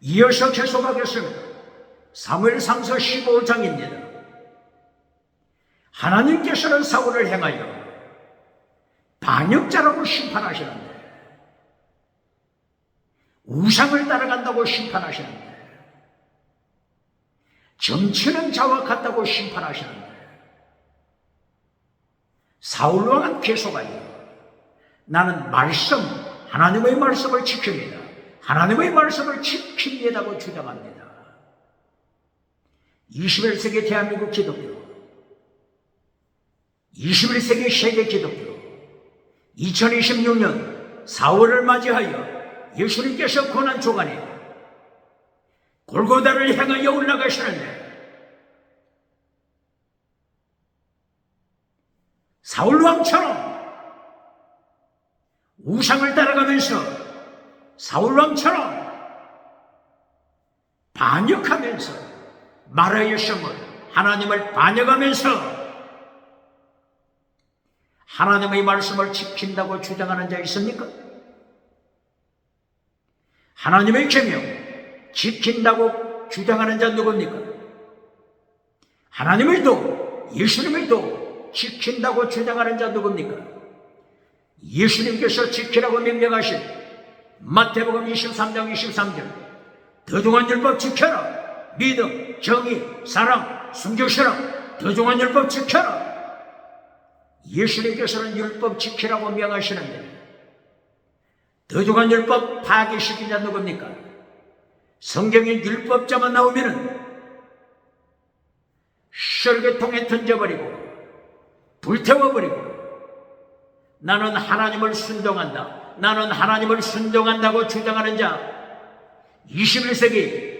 이어서 계속하겠습니다. 사무엘상서 15장입니다. 하나님께서는 사울을 행하여 반역자라고 심판하시는데, 우상을 따라간다고 심판하시는데, 정치는 자와 같다고 심판하시는데, 사울왕은 계속하여 나는 하나님의 말씀을 지킵니다. 하나님의 말씀을 지킵니다고 주장합니다. 21세기 대한민국 기독교, 21세기 세계 기독교, 2026년 4월을 맞이하여 예수님께서 고난 주간에 골고다를 향하여 올라가시는데, 사울왕처럼 우상을 따라가면서, 사울왕처럼 반역하면서, 말하여 성을 하나님을 반역하면서 하나님의 말씀을 지킨다고 주장하는 자 있습니까? 하나님의 계명 지킨다고 주장하는 자 누굽니까? 하나님의 도, 예수님의 도 지킨다고 주장하는 자 누굽니까? 예수님께서 지키라고 명령하신 마태복음 23장 23절, 더중한 율법 지켜라. 믿음, 정의, 사랑, 순교시라. 더중한 율법 지켜라. 예수님께서는 율법 지키라고 명하시는데, 더중한 율법 파괴시킨 자 누굽니까? 성경에 율법자만 나오면은 설교통에 던져버리고 불태워버리고, 나는 하나님을 순종한다, 나는 하나님을 순종한다고 주장하는 자, 21세기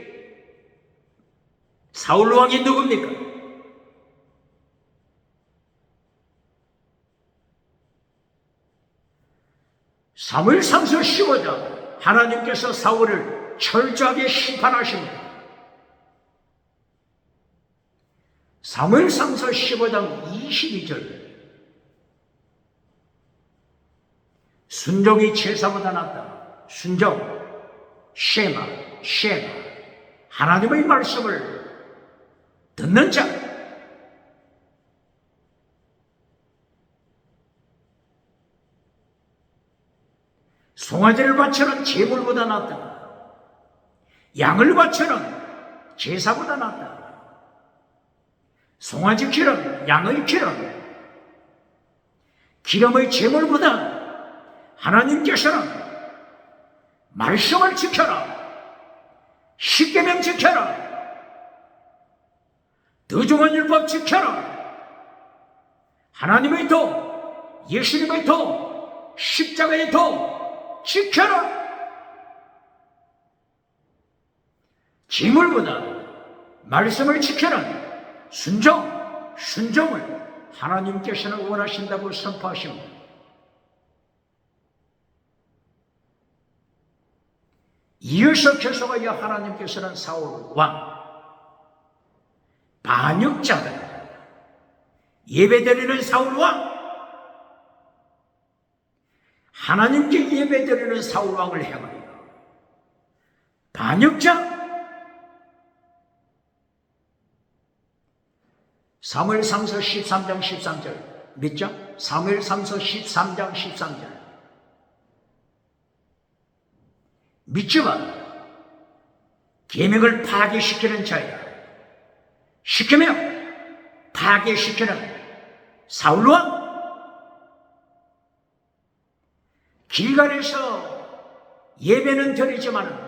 사울왕이 누굽니까? 사무엘상서 15장, 하나님께서 사울을 철저하게 심판하십니다. 사무엘상서 15장 22절, 순종이 제사보다 낫다. 순종, 쉐마. 하나님의 말씀을 듣는 자, 송아지를 바치는 제물보다 낫다. 양을 바치는 제사보다 낫다. 송아지 기름, 양의 기름의 제물보다 하나님께서는 말씀을 지켜라, 십계명 지켜라, 더중한 율법 지켜라, 하나님의 도, 예수님의 도, 십자가의 도 지켜라. 제물보다 말씀을 지켜라. 순종을 하나님께서는 원하신다고 선포하십니다. 이어서 계속하여 하나님께서는 사울 왕, 반역자들, 예배드리는 사울 왕, 하나님께 예배드리는 사울 왕을 행하여 반역자, 사무엘상서 13장 13절 믿죠? 사무엘상서 13장 13절 믿지만 계명을 파괴시키는 자야, 시키며 파괴시키는 사울왕, 길갈에서 예배는 드리지만,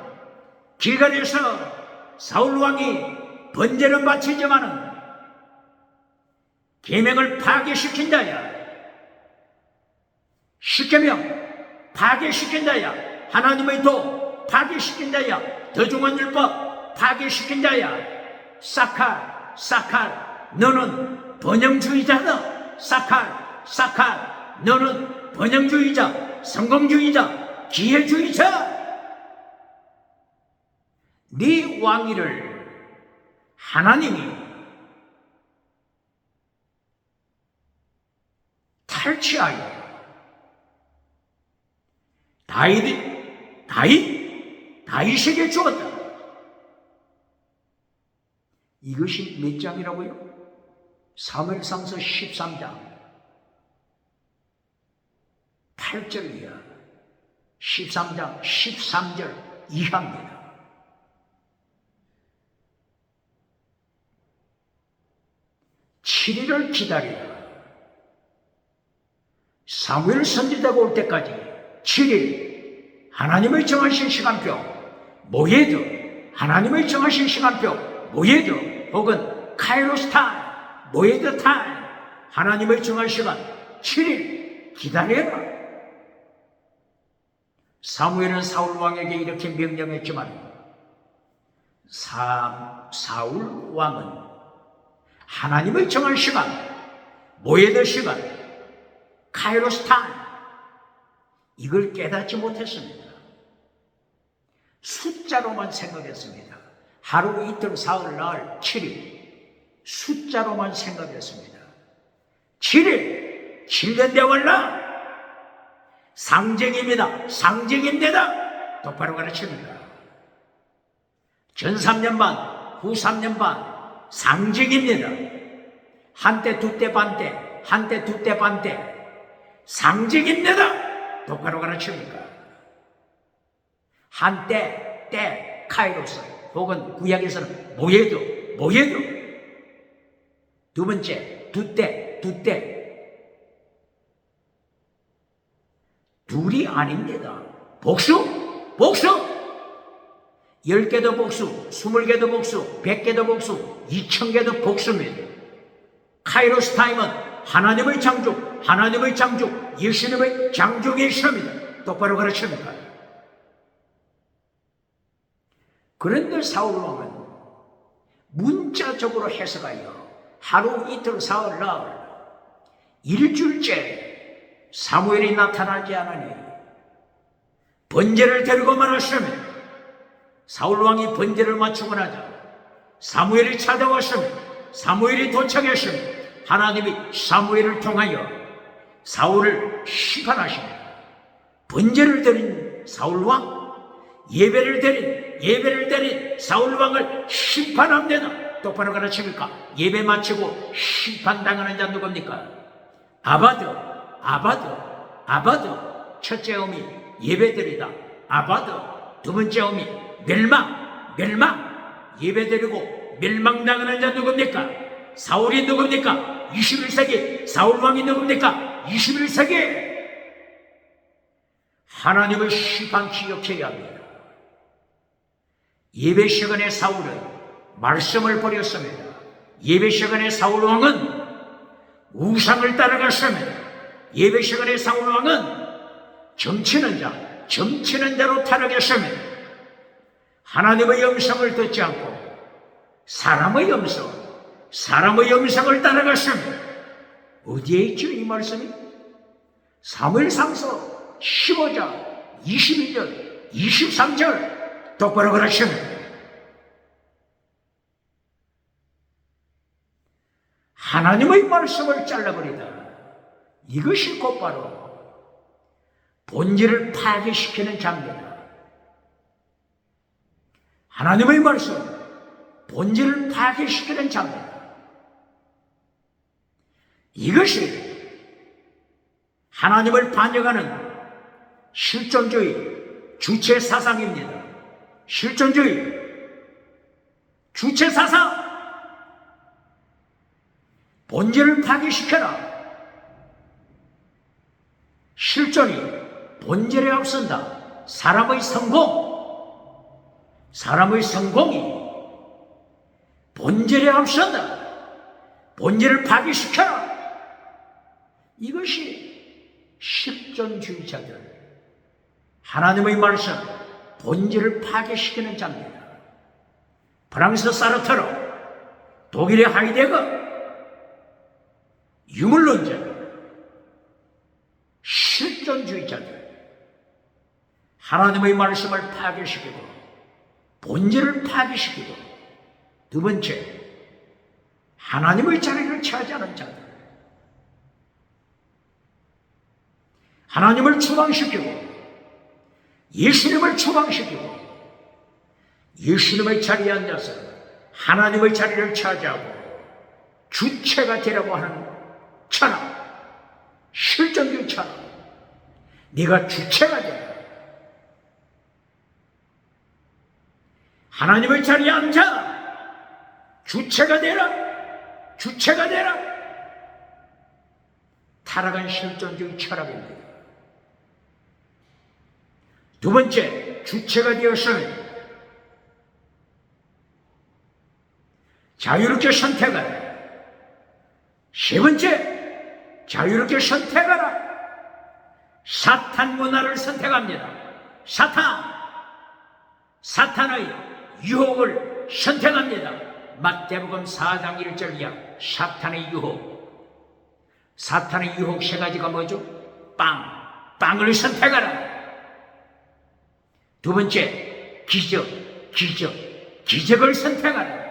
길갈에서 사울왕이 번제는 바치지만 계명을 파괴시킨 자야, 십계명 파괴시킨 자야, 하나님의 도 파괴시킨 자야, 더중한 율법 파괴시킨 자야. 사칼, 너는 번영주의자다. 사칼, 너는 번영주의자, 성공주의자, 기회주의자. 네 왕위를 하나님이 탈취하여 다윗에게 주었다. 이것이 몇 장이라고요? 사무엘상서 13장 8절 이하, 13장 13절 이하입니다. 칠일을 기다리라. 사무엘 선지자가 올 때까지 7일 하나님의 정하신 시간표 모예드, 하나님의 정하신 시간표 모예드 혹은 카이로스 타임, 모예드 타임, 하나님의 정한 시간 7일 기다려라. 사무엘은 사울 왕에게 이렇게 명령했지만 사울 왕은 하나님의 정한 시간, 모예드 시간, 카이로스 타임, 이걸 깨닫지 못했습니다. 숫자로만 생각했습니다. 하루, 이틀, 사흘, 나흘, 7일 숫자로만 생각했습니다. 7일, 7년 되었나? 상징입니다. 상징입니다. 똑바로 가르칩니다. 전 3년 반, 후 3년 반, 상징입니다. 한때, 두때, 반때, 한때, 두때, 반때, 상징입니다. 똑바로 가르칩니까? 한때, 때, 카이로스, 혹은 구약에서는 모예드. 두 번째, 두때. 둘이 아닙니다. 복수. 10개도 복수, 20개도 복수, 100개도 복수, 2000개도 복수입니다. 카이로스 타임은 하나님의 장족, 예수님의 장족의 시험이다. 똑바로 가르칩니다. 그런데 사울왕은 문자적으로 해석하여 하루, 이틀, 사흘, 나흘, 일주일째 사무엘이 나타나지 않으니 번제를 데리고 말았으면 사울왕이 번제를 마치고 나자 사무엘이 찾아왔으면 사무엘이 도착했으면 하나님이 사무엘을 통하여 사울을 심판하십니다. 번제를 드린 사울왕, 예배를 드린 사울왕을 심판합니다. 똑바로 가르칩니까? 예배 마치고 심판당하는 자 누굽니까? 아바드. 첫째 의미 예배드리다, 아바드. 두 번째 의미 멸망. 예배드리고 멸망당하는 자 누굽니까? 사울이 누굽니까? 21세기 사울왕이 누굽니까? 21세기 하나님의 심판 기억해야 합니다. 예배 시간에 사울은 말씀을 버렸습니다. 예배 시간에 사울왕은 우상을 따라갔습니다. 예배 시간에 사울왕은 점치는 자로 타락했습니다. 하나님의 음성을 듣지 않고 사람의 음성을 따라갔습니다. 어디에 있죠, 이 말씀이? 사무엘상서 15장 22절 23절 똑바로 가르칩니다. 하나님의 말씀을 잘라버리다. 이것이 곧바로 본질을 파괴시키는 장면이다. 하나님의 말씀, 본질을 파괴시키는 장면이다. 이것이 하나님을 반역하는 실존주의 주체 사상입니다. 실존주의 주체 사상, 본질을 파괴시켜라. 실존이 본질에 앞선다. 사람의 성공이 본질에 앞선다. 본질을 파괴시켜라. 이것이 실존주의자들, 하나님의 말씀, 본질을 파괴시키는 자입니다. 프랑스 사르트르, 독일의 하이데거, 유물론자, 실존주의자들, 하나님의 말씀을 파괴시키고 본질을 파괴시키고, 두 번째, 하나님의 자리를 차지하는 자들, 하나님을 추방시키고 예수님을 추방시키고 예수님의 자리에 앉아서 하나님의 자리를 차지하고 주체가 되라고 하는 철학, 실존주의 철학. 네가 주체가 되라. 하나님의 자리에 앉아 주체가 되라. 주체가 되라. 타락한 실존주의 철학입니다. 두 번째, 주체가 되었으면 자유롭게 선택하라. 세 번째, 자유롭게 선택하라. 사탄 문화를 선택합니다. 사탄의 유혹을 선택합니다. 마태복음 4장 1절 이하. 사탄의 유혹. 사탄의 유혹 세 가지가 뭐죠? 빵을 선택하라. 두 번째, 기적을 선택하라.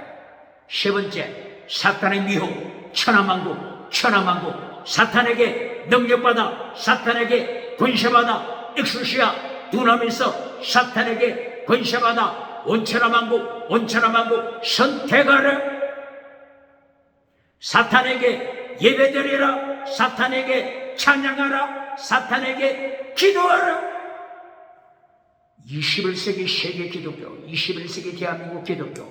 세 번째, 사탄의 미혹, 천하만국, 사탄에게 능력받아, 사탄에게 권세받아, 엑소시아, 두나미서 사탄에게 권세받아, 온천하만국 선택하라. 사탄에게 예배드리라. 사탄에게 찬양하라. 사탄에게 기도하라. 21세기 세계 기독교, 21세기 대한민국 기독교,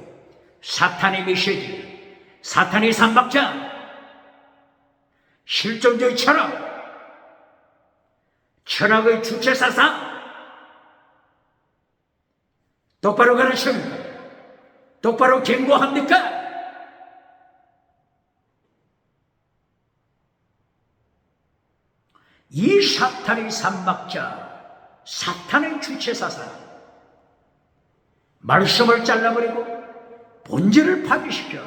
사탄의 메시지, 사탄의 삼박자, 실존주의 철학의 주체사상, 똑바로 가르칩니까? 똑바로 경고합니까? 이 사탄의 삼박자, 사탄의 주체사상, 말씀을 잘라버리고 본질을 파괴시켜.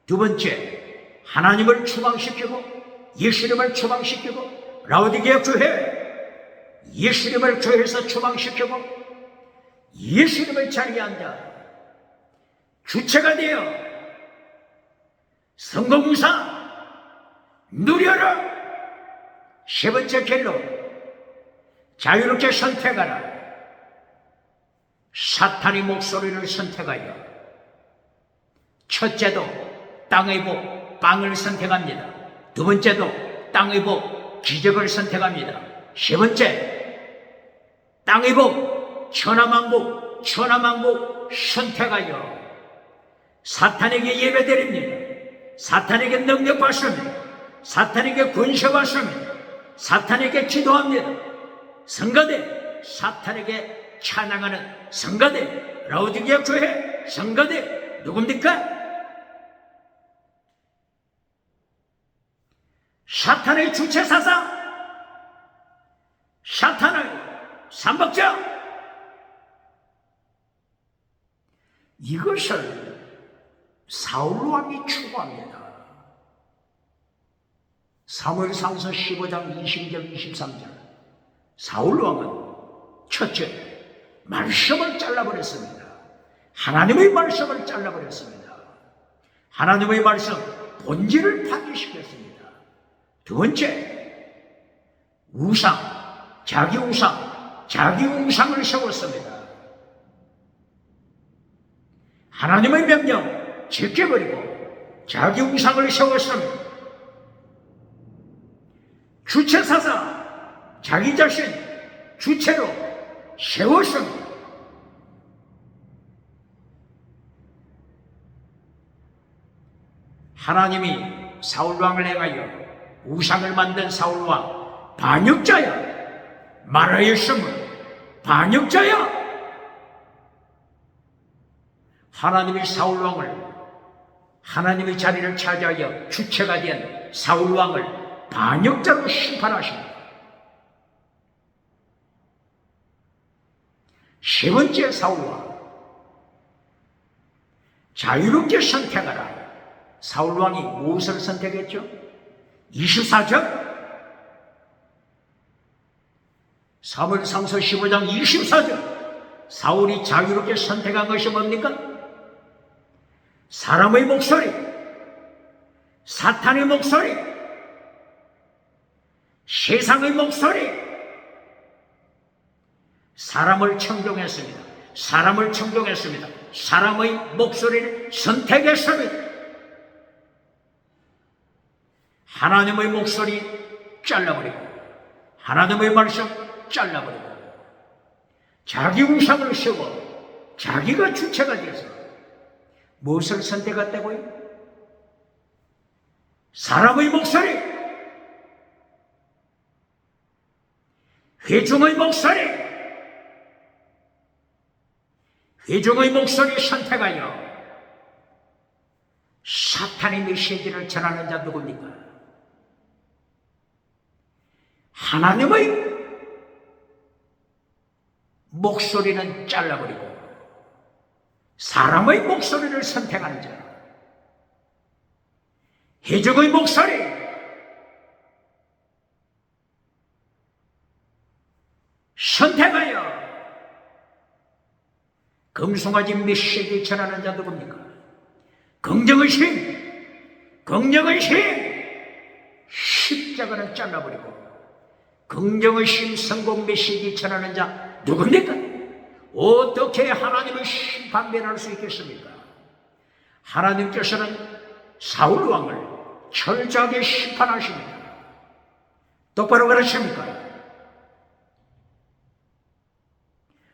두 번째, 하나님을 추방시키고 예수님을 추방시키고, 라오디게아 교회, 예수님을 교회에서 추방시키고 예수님의 자리에 앉아 주체가 되어 성공상 누려라. 세 번째 결론, 자유롭게 선택하라. 사탄의 목소리를 선택하여 첫째도 땅의 복, 빵을 선택합니다. 두 번째도 땅의 복, 기적을 선택합니다. 세 번째, 땅의 복, 천하만국 선택하여 사탄에게 예배드립니다. 사탄에게 능력 받습니다. 사탄에게 권세 받습니다. 사탄에게 기도합니다. 성가대, 사탄에게 찬양하는 성가대, 라오디게아 교회 성가대 누굽니까? 사탄의 주체사상, 사탄의 삼박자, 이것을 사울왕이 추구합니다. 사무엘상서 15장 20절 23절. 사울왕은 첫째, 말씀을 잘라버렸습니다. 하나님의 말씀을 잘라버렸습니다. 하나님의 말씀 본질을 파괴시켰습니다. 두 번째, 자기 우상을 세웠습니다. 하나님의 명령 지켜버리고 자기 우상을 세웠습니다. 주체사상, 자기 자신 주체로 세웠습니다. 하나님이 사울왕을 행하여 우상을 만든 사울왕 반역자야, 말하였음은 반역자야. 하나님이 사울왕을, 하나님의 자리를 차지하여 주체가 된 사울왕을 반역자로 심판하십니다. 세 번째, 사울왕 자유롭게 선택하라. 사울왕이 무엇을 선택했죠? 24절, 사무엘상서 15장 24절. 사울이 자유롭게 선택한 것이 뭡니까? 사람의 목소리, 사탄의 목소리, 세상의 목소리, 사람을 청종했습니다. 사람을 충동했습니다. 사람의 목소리를 선택했습니다. 하나님의 목소리 잘라버리고 하나님의 말씀 잘라버리고 자기 우상을 세워 자기가 주체가 되어서 무엇을 선택했다고요? 사람의 목소리, 회중의 목소리, 회중의 목소리 선택하여 사탄의 메시지를 전하는 자 누굽니까? 하나님의 목소리는 잘라버리고 사람의 목소리를 선택하는 자, 회중의 목소리, 선택하여 금송아지 메시지 전하는 자 누굽니까? 긍정의 심, 긍정의 심, 십자가는 잘라버리고 긍정의 심 성공 메시지 전하는 자 누굽니까? 어떻게 하나님의 심판 면할 수 있겠습니까? 하나님께서는 사울 왕을 철저하게 심판하십니다. 똑바로 가르칩니까?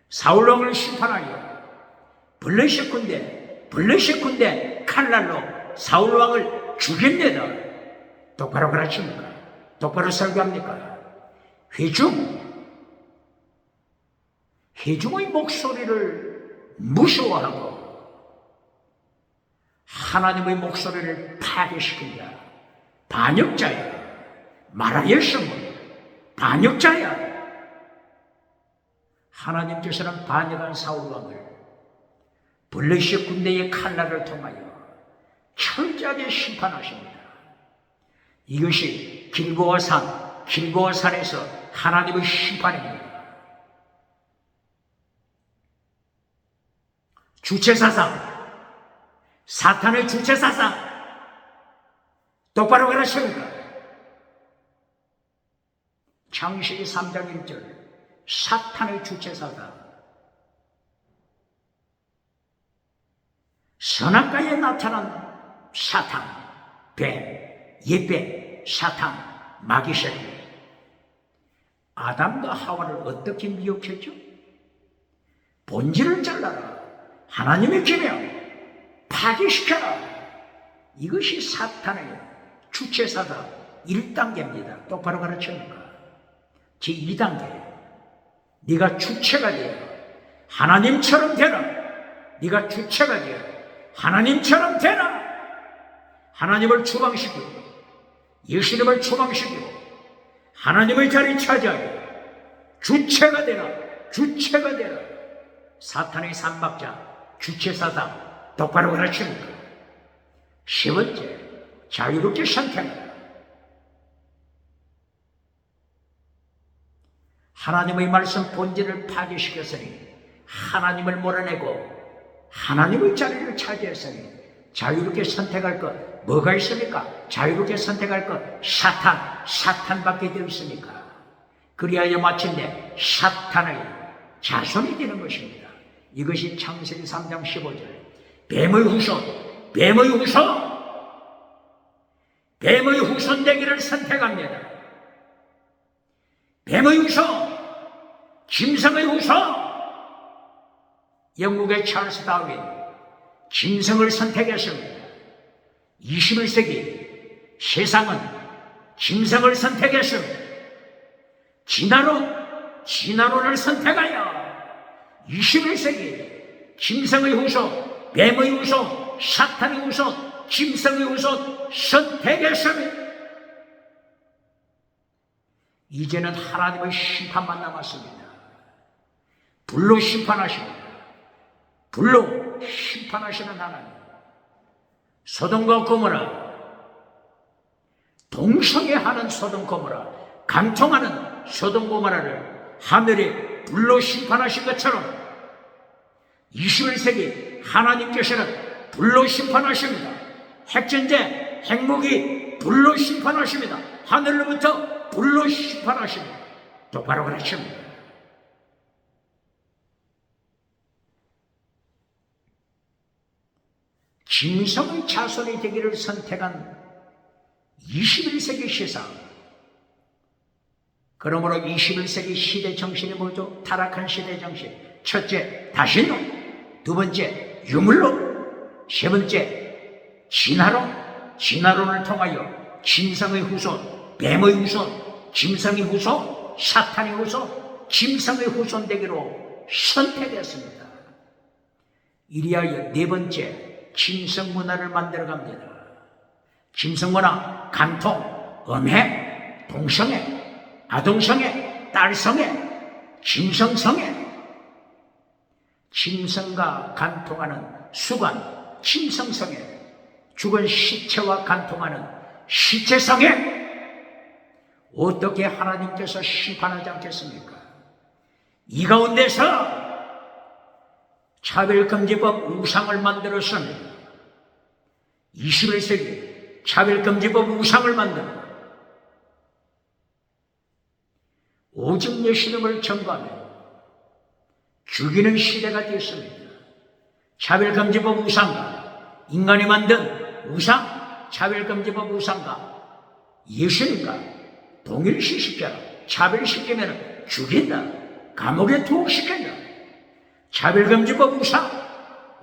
사울 왕을 심판하여 블레셋 군대 칼날로 사울 왕을 죽였네다. 똑바로 가르칩니까? 똑바로 설교합니까? 회중의 목소리를 무시워하고 하나님의 목소리를 파괴시킨다. 반역자야. 말하여 성문 반역자야. 하나님께서는 반역한 사울왕을 블레셋 군대의 칼날을 통하여 철저하게 심판하십니다. 이것이 길보아산에서 하나님의 심판입니다. 주체사상, 사탄의 주체사상 똑바로 가르칩니까? 창세기 3장 1절 사탄의 주체사상, 선악과에 나타난 사탄, 뱀, 옛뱀, 사탄, 마귀새끼. 아담과 하와를 어떻게 미혹했죠? 본질을 잘라라. 하나님의 계명 파괴시켜라. 이것이 사탄의 주체사상 1단계입니다. 똑바로 가르칩니까? 제2단계. 네가 주체가 되어 하나님처럼 되라. 네가 주체가 되어 하나님처럼 되라. 하나님을 추방시키고 예수님을 추방시키고 하나님의 자리 차지하여 주체가 되라. 주체가 되라. 사탄의 삼박자 주체사상 똑바로 가르칩니까? 세 번째, 자유롭게 선택하라. 하나님의 말씀 본질을 파괴시켰으니 하나님을 몰아내고 하나님의 자리를 차지했으니 자유롭게 선택할 것 뭐가 있습니까? 자유롭게 선택할 것 사탄밖에 되어 있습니까? 그리하여 마침내 사탄의 자손이 되는 것입니다. 이것이 창세기 3장 15절 뱀의 후손 되기를 선택합니다. 뱀의 후손, 짐승의 후손. 영국의 찰스 다윈 짐승을 선택했습니다. 21세기 세상은 짐승을 선택했습니다. 진화론을 선택하여 21세기 짐승의 후손, 뱀의 후손, 사탄의 후손, 짐승의 후손 선택했습니다. 이제는 하나님의 심판만 남았습니다. 불로 심판하십니다. 불로 심판하시는 하나님. 소돔과 고모라, 동성애하는 소돔 고모라, 간통하는 소돔 고모라를 하늘에 불로 심판하신 것처럼 21세기 하나님께서는 불로 심판하십니다. 핵전제, 핵무기 불로 심판하십니다. 하늘로부터 불로 심판하십니다. 똑바로 가르칩니다. 짐승의 자손이 되기를 선택한 21세기 세상. 그러므로 21세기 시대 정신이 뭐죠? 타락한 시대 정신. 첫째, 다신론. 두 번째, 유물론. 세 번째, 진화론. 진화론을 통하여 짐승의 후손, 뱀의 후손, 짐승의 후손, 사탄의 후손, 짐승의 후손 되기로 선택했습니다. 이리하여 네 번째, 짐승 문화를 만들어 갑니다. 짐승 문화, 간통, 음행, 동성애, 아동성애, 딸성애, 짐승성애. 짐승과 간통하는 수관, 짐승성애. 죽은 시체와 간통하는 시체성애. 어떻게 하나님께서 심판하지 않겠습니까? 이 가운데서 차별금지법 우상을 만들었습니다. 21세기 차별금지법 우상을 만들어 오직 예수님을 전가하며 죽이는 시대가 되었습니다. 차별금지법 우상과 인간이 만든 우상, 차별금지법 우상과 예수님과 동일시시켜라. 차별시키면 죽인다. 감옥에 투옥시킨다. 차별금지법 우상,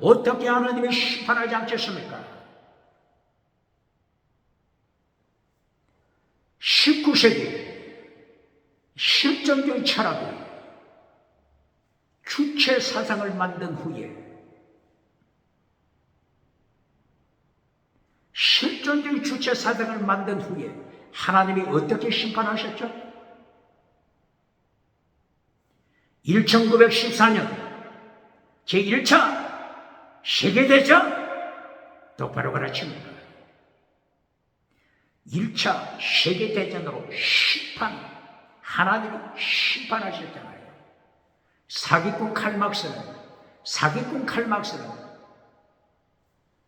어떻게 하나님이 심판하지 않겠습니까? 19세기 실존주의 철학이 주체 사상을 만든 후에, 실존주의 주체 사상을 만든 후에 하나님이 어떻게 심판하셨죠? 1914년 제1차 세계대전, 똑바로 가르칩니다. 1차 세계대전으로 하나님이 심판하셨잖아요. 사기꾼 칼막스는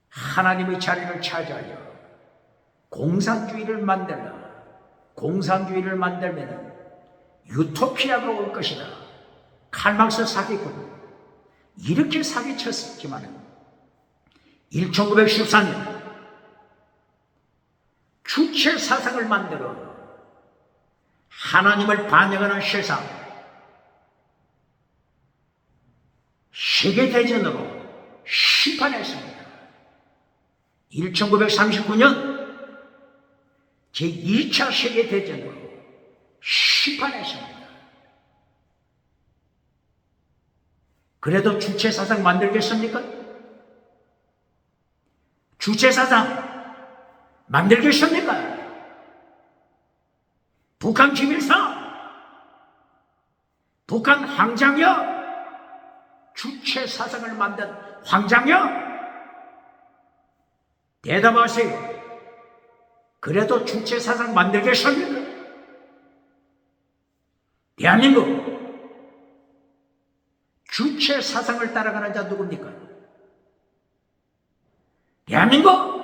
하나님의 자리를 차지하여 공산주의를 만들면 유토피아가 올 것이다. 칼막스 사기꾼 이렇게 사기쳤지만 1914년 주체 사상을 만들어 하나님을 반역하는 세상, 세계대전으로 심판했습니다. 1939년 제2차 세계대전으로 심판했습니다. 그래도 주체 사상 만들겠습니까? 주체 사상 만들겠습니까? 북한 김일성, 북한 황장엽, 주체 사상을 만든 황장엽, 대답하세요. 그래도 주체 사상 만들겠습니까? 대한민국 주체 사상을 따라가는 자 누굽니까? 대한민국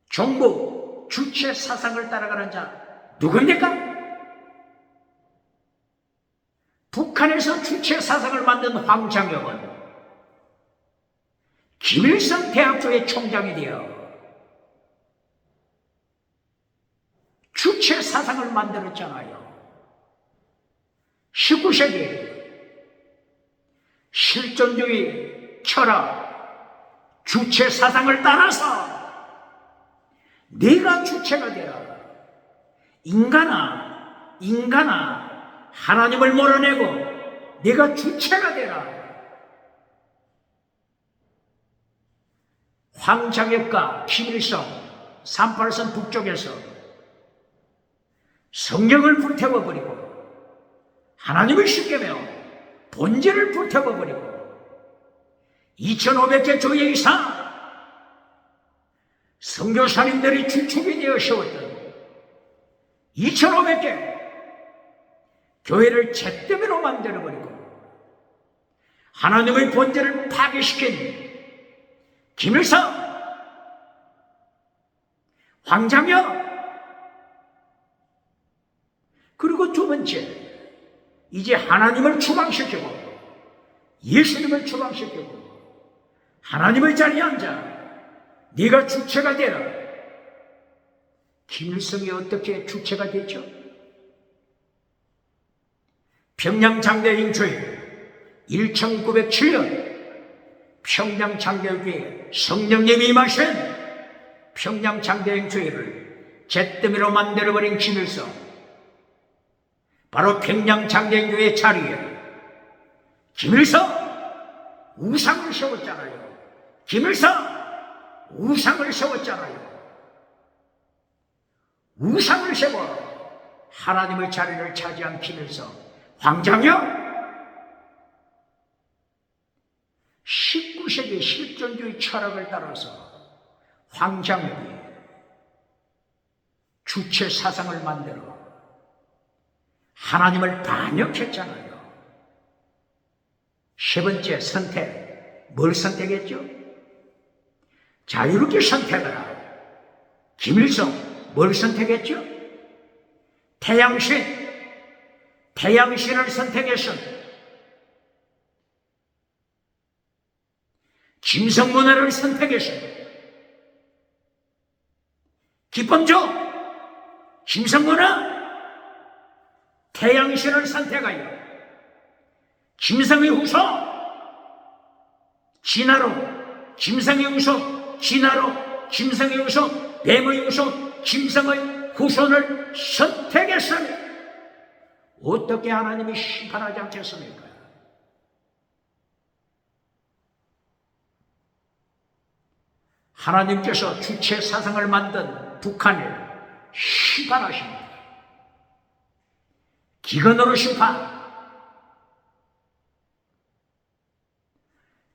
정부 주체 사상을 따라가는 자 누굽니까? 북한에서 주체 사상을 만든 황장엽은 김일성 대학교의 총장이 되어 주체 사상을 만들었잖아요. 19세기 실존주의 철학, 주체 사상을 따라서 네가 주체가 되라. 인간아, 하나님을 몰아내고 네가 주체가 되라. 황장엽과 김일성 38선 북쪽에서 성경을 불태워버리고 하나님을 쉽게며 본질을 불태워버리고 2500개 교회 이상 선교사님들이 주축이 되어 세웠던 2500개 교회를 잿더미로 만들어버리고 하나님의 본질을 파괴시킨 김일성, 황장엽, 그리고 두 번째, 이제 하나님을 추방시키고 예수님을 추방시키고 하나님의 자리에 앉아 네가 주체가 되라. 김일성이 어떻게 주체가 됐죠? 평양장대행주의 1907년 평양장대교회에 성령님이 임하신 평양장대행주회를 잿더미로 만들어버린 김일성, 바로 평양장대교회 자리에 김일성 우상을 세웠잖아요. 김일성 우상을 세웠잖아요. 우상을 세워 하나님의 자리를 차지한 김일성, 황장혁 19세기 실존주의 철학을 따라서 황장혁이 주체 사상을 만들어 하나님을 반역했잖아요. 세 번째 선택, 뭘 선택했죠? 자유롭게 선택하라. 김일성 뭘 선택했죠? 태양신을 선택했어. 김성문화를 선택했어. 기쁨조 김성문화 태양신을 선택하여 김성의 후손 진화로, 김성의 후손 진화로, 김성의 후손 뱀의 후손 김성의 후손을 선택했으니 어떻게 하나님이 심판하지 않겠습니까? 하나님께서 주체 사상을 만든 북한을 심판하십니다.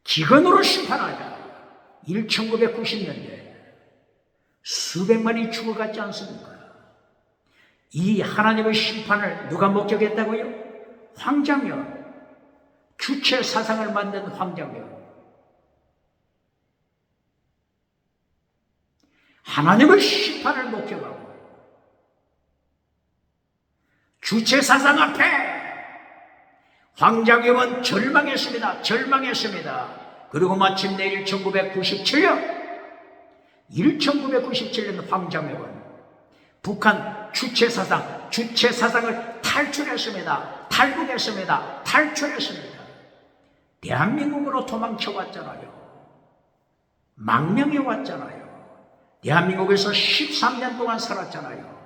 기근으로 심판하자. 1990년대 수백만이 죽어갔지 않습니까? 이 하나님의 심판을 누가 목격했다고요? 황장혁, 주체 사상을 만든 황장혁. 하나님의 심판을 목격하고 주체 사상 앞에 황장혁은 절망했습니다. 그리고 마침내 1997년 황장혁은 북한 주체 사상을 탈출했습니다. 대한민국으로 도망쳐 왔잖아요. 망명해 왔잖아요. 대한민국에서 13년 동안 살았잖아요.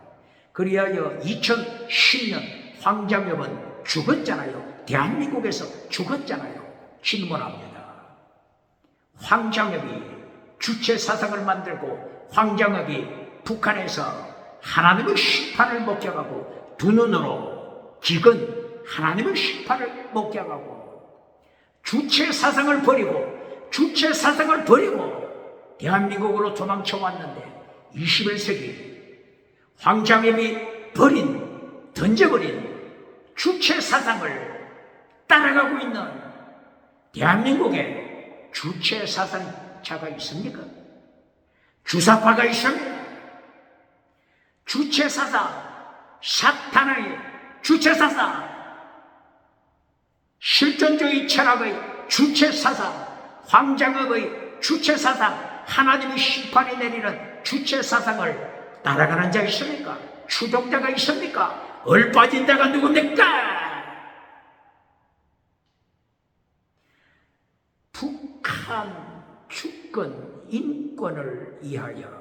그리하여 2010년 황장혁은 죽었잖아요. 대한민국에서 죽었잖아요. 질문합니다. 황장혁이 주체 사상을 만들고 황장혁이 북한에서 하나님의 심판을 목격하고 두 눈으로 기근 하나님의 심판을 목격하고 주체 사상을 버리고 대한민국으로 도망쳐 왔는데 21세기 황장혁이 던져버린 주체 사상을 따라가고 있는 대한민국에 주체 사상자가 있습니까? 주사파가 있습니다. 주체 사상, 사탄의 주체 사상, 실존주의 철학의 주체 사상, 황장혁의 주체 사상, 하나님의 심판이 내리는 주체 사상을 따라가는 자 있습니까? 추종자가 있습니까? 얼빠진 자가 누굽니까? 북한 주권, 인권을 위하여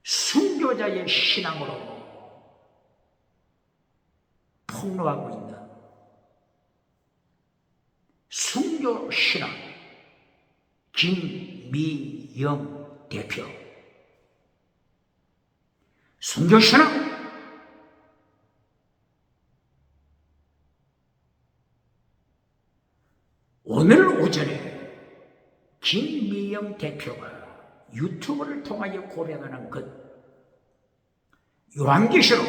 순교자의 신앙으로 폭로하고 있는 순교 신앙 김미영 대표. 순교 신앙 오늘 오전에 김미영 대표가 유튜브를 통하여 고백하는 것, 요한계시록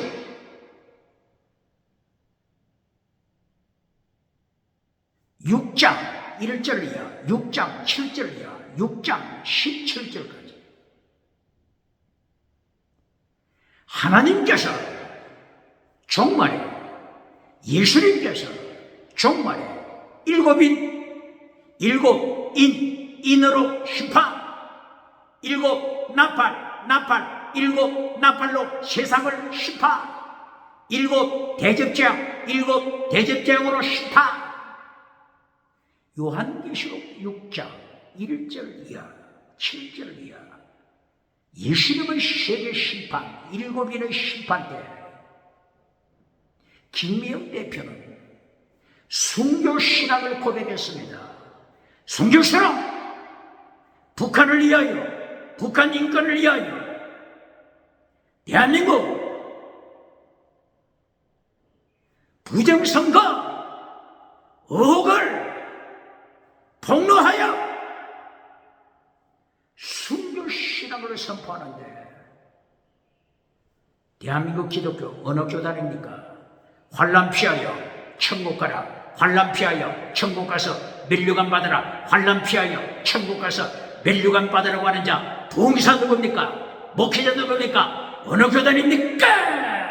6장 1절 이하, 6장 7절 이하, 6장 17절까지 하나님께서 종말에, 예수님께서 종말에 7. 인으로 심판. 7. 나팔. 7 나팔로 세상을 심판. 7 대접재앙. 7 대접재앙으로 심판. 요한계시록 6장 1절 이하 7절 이하 예수님의 세계 심판 7인의 심판 때 김미영 대표는 순교신앙을 고백했습니다. 순교신앙, 북한을 위하여, 북한 인권을 위하여, 대한민국 부정선거 의혹을 폭로하여 순교신앙을 선포하는데 대한민국 기독교 어느 교단입니까? 환난 피하여 천국 가라. 환난 피하여 천국 가서 면류관 받으라. 환난 피하여 천국 가서 면류관 받으라고 하는 자 부흥사 누굽니까? 목회자 누굽니까? 어느 교단입니까?